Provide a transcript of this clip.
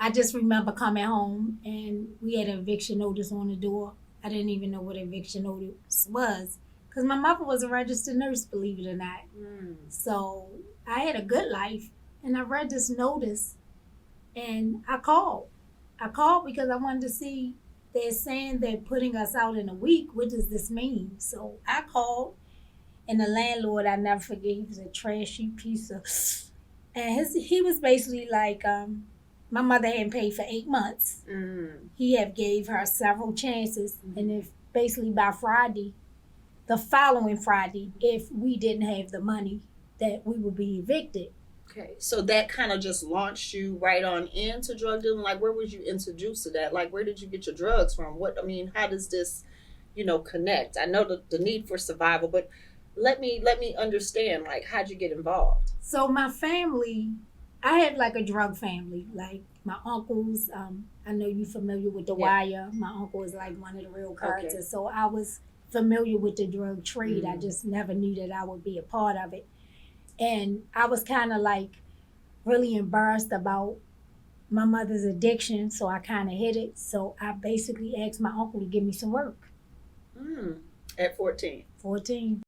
I just remember coming home and we had an eviction notice on the door. I didn't even know what eviction notice was because my mother was a registered nurse, believe it or not. So I had a good life, and I read this notice, and I called. I called because I wanted to see. They're saying they're putting us out in a week. What does this mean? So I called, and the landlord, I never forget, he was a trashy piece of, and he was basically like, my mother hadn't paid for 8 months. He had gave her several chances, and if basically by Friday, the following Friday, if we didn't have the money, that we would be evicted. Okay, so that kind of just launched you right on into drug dealing. Like, where was you introduced to that? Like, where did you get your drugs from? How does this, connect? I know the need for survival, but let me understand. Like, how'd you get involved? So my family, I had like a drug family. Like my uncles, I know you familiar with The Wire. My uncle is like one of the real characters. Okay. So I was familiar with the drug trade. I just never knew that I would be a part of it. And I was kind of like really embarrassed about my mother's addiction, so I kind of hid it. So I basically asked my uncle to give me some work. At 14? 14.